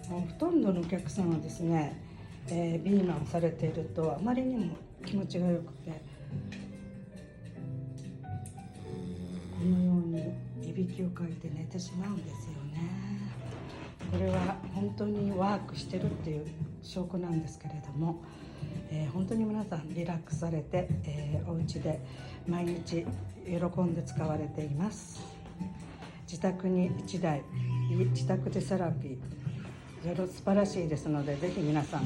ほとんどのお客さんはですね、ビーマンされているとあまりにも気持ちがよくて、このようにいびきをかいて寝てしまうんですよね。これは本当にワークしてるっていう証拠なんですけれども、本当に皆さんリラックスされて、お家で毎日喜んで使われています。自宅に1台自宅でセラピー素晴らしいですので、ぜひ皆さん